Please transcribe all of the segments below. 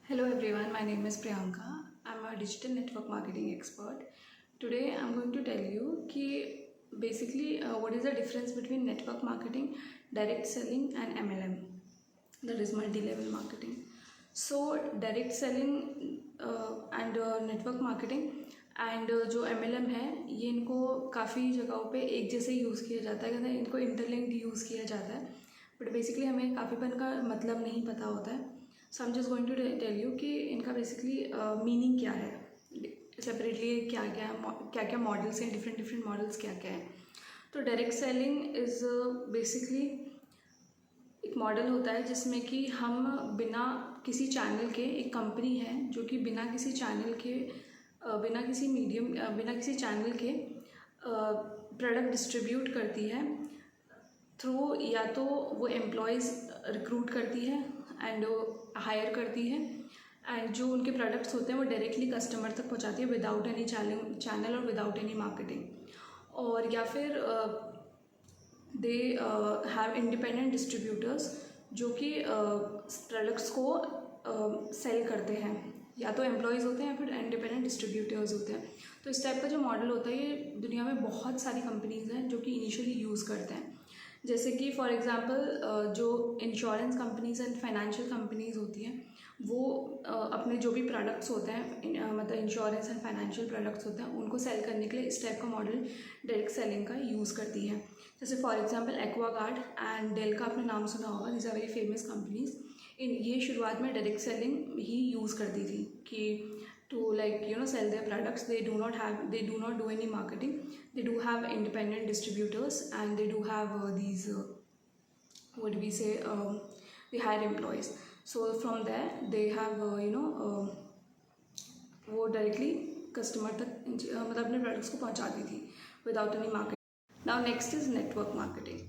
Hello everyone, my name is Priyanka. I'm a digital network marketing expert. Today I'm going to tell you कि basically what is the difference between network marketing, direct selling and MLM, that is multi-level marketing. So direct selling and network marketing and जो MLM है ये इनको काफ़ी जगहों पे एक जैसे यूज़ किया जाता है, इनको इंटरलिंक्ड यूज़ किया जाता है, बट बेसिकली हमें काफ़ीपन का मतलब नहीं पता होता है. So I am just going to tell you कि इनका बेसिकली मीनिंग क्या है, सेपरेटली क्या क्या मॉडल्स हैं, डिफरेंट मॉडल्स क्या क्या हैं. तो डायरेक्ट सेलिंग इज़ बेसिकली एक मॉडल होता है जिसमें कि हम बिना किसी चैनल के, एक कंपनी है जो कि बिना किसी चैनल के, बिना किसी मीडियम, बिना किसी चैनल के प्रोडक्ट डिस्ट्रीब्यूट करती है थ्रू, या तो वो एम्प्लॉयज़ रिक्रूट करती है एंड हायर करती है, एंड जो उनके प्रोडक्ट्स होते हैं वो डायरेक्टली कस्टमर तक पहुंचाती है विदाउट एनी चैनल और विदाउट एनी मार्केटिंग. और या फिर दे हैव इंडिपेंडेंट डिस्ट्रीब्यूटर्स जो कि प्रोडक्ट्स को सेल करते हैं, या तो एम्प्लॉयज़ होते हैं या फिर इंडिपेंडेंट डिस्ट्रीब्यूटर्स होते हैं. तो इस टाइप का जो मॉडल होता है ये दुनिया में बहुत सारी कंपनीज़ हैं जो कि इनिशियली यूज़ करते हैं. जैसे कि फॉर एग्ज़ाम्पल जो insurance companies and financial companies होती हैं वो अपने जो भी प्रोडक्ट्स होते हैं, मतलब इंश्योरेंस एंड फाइनेंशियल प्रोडक्ट्स होते हैं, उनको सेल करने के लिए इस टाइप का मॉडल डायरेक्ट सेलिंग का यूज़ करती है. जैसे for example Aquaguard and Dell का आपने नाम सुना होगा, these are very famous companies. ये शुरुआत में डायरेक्ट सेलिंग ही यूज़ करती थी कि to sell their products. They do not do any marketing. They do have independent distributors and they do have these what do we say, they hire employees. So from there they have वो directly customer तक मतलब अपने products को पहुंचाती थी without any marketing. Now next is network marketing.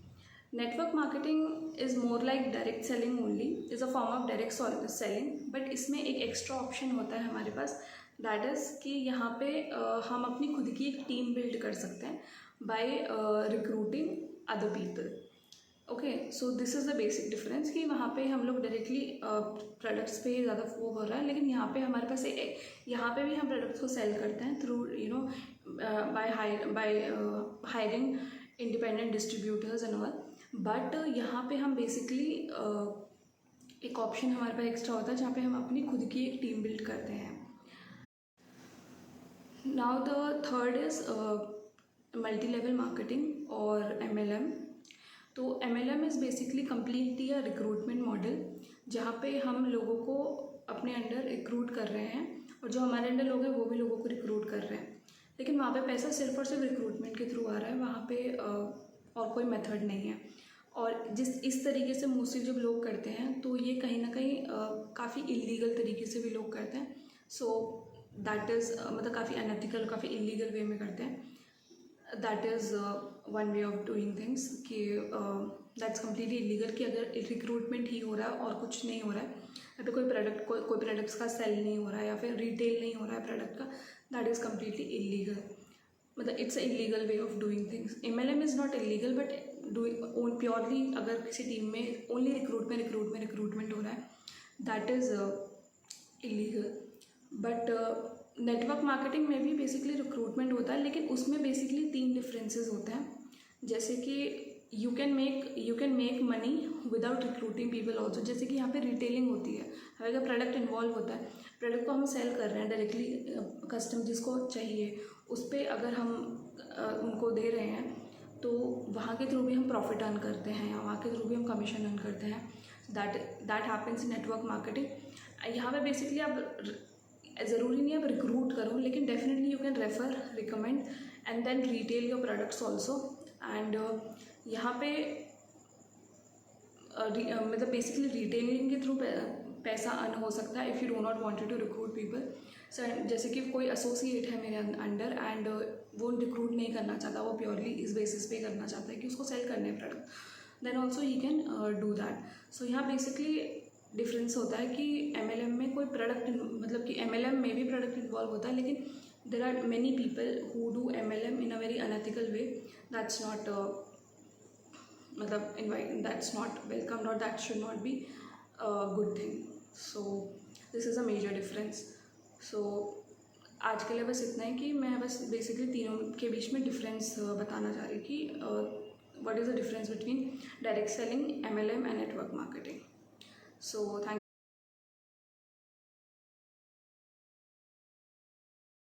Network marketing is more like direct selling only, is a form of direct selling, but इसमें एक extra option होता है हमारे पास, दैट इज़ कि यहाँ पे हम अपनी खुद की एक टीम बिल्ड कर सकते हैं by recruiting other people. Okay, so this is the basic difference कि वहाँ पे हम लोग डायरेक्टली प्रोडक्ट्स पे ज़्यादा वो हो रहा है, लेकिन यहाँ पे हमारे पास यहाँ पे भी हम प्रोडक्ट्स को सेल करते हैं through by hiring independent distributors and all. But यहाँ पे हम बेसिकली एक ऑप्शन हमारे पास एक्स्ट्रा होता है जहाँ पे हम अपनी खुद की एक टीम बिल्ड करते हैं. Now the third is multi level marketing और MLM. तो MLM is basically completely a recruitment model जहाँ पे हम लोगों को अपने अंडर रिक्रूट कर रहे हैं और जो हमारे अंडर लोग हैं वो भी लोगों को रिक्रूट कर रहे हैं, लेकिन वहाँ पे पैसा सिर्फ और सिर्फ रिक्रूटमेंट के थ्रू आ रहा है, वहाँ पे और कोई मेथड नहीं है. और इस तरीके से मोस्टली जब लोग करते हैं तो ये कहीं ना कहीं काफ़ी इलीगल तरीके से भी लोग करते हैं. सो दैट इज़ मतलब काफ़ी अनएथिकल, काफ़ी इलीगल वे में करते हैं. That is one way of doing things कि दैट्स कम्प्लीटली इलीगल कि अगर रिक्रूटमेंट ही हो रहा है और कुछ नहीं हो रहा है, या फिर कोई प्रोडक्ट्स का सेल नहीं हो रहा है या फिर रिटेल नहीं हो रहा है प्रोडक्ट का, दैट इज़ कम्प्लीटली इलीगल. मतलब it's a illegal way of doing things. MLM is not illegal but doing purely अगर किसी टीम में ओनली रिक्रूटमेंट हो रहा है, that is illegal. But network marketing में भी बेसिकली रिक्रूटमेंट होता है, लेकिन उसमें बेसिकली 3 डिफरेंसेस होते हैं. जैसे कि you can make money without recruiting people also. जैसे कि यहाँ पे रिटेलिंग होती है, अगर प्रोडक्ट इन्वॉल्व होता है, प्रोडक्ट को हम सेल कर रहे हैं डायरेक्टली कस्टमर जिसको चाहिए उस पर अगर हम उनको दे रहे हैं तो वहाँ के थ्रू भी हम प्रॉफिट अर्न करते हैं या वहाँ के थ्रू भी हम कमीशन अर्न करते हैं. That happens in network marketing. यहाँ पे बेसिकली आप ज़रूरी नहीं आप रिक्रूट करो, लेकिन definitely you can refer, recommend and then retail your products also. And यहाँ पे मतलब बेसिकली रिटेलिंग के थ्रू पैसा अर्न हो सकता है if you do not wanted to recruit people. So जैसे कि कोई एसोसिएट है मेरे अंडर एंड वो रिक्रूट नहीं करना चाहता, वो प्योरली इस बेसिस पे करना चाहता है कि उसको सेल करने product, then also he can do that. So यहाँ बेसिकली डिफरेंस होता है कि MLM में कोई प्रोडक्ट, मतलब कि MLM में भी प्रोडक्ट इन्वॉल्व होता है, लेकिन there are many people who do MLM in a very unethical way. That's not मतलब दैट्स नॉट वेलकम, और that should not be a good thing. So this is a major difference. So आज के लिए बस इतना ही कि मैं बस बेसिकली तीनों के बीच में डिफरेंस बताना चाह रही कि what is the difference between direct selling, MLM and network marketing. So thank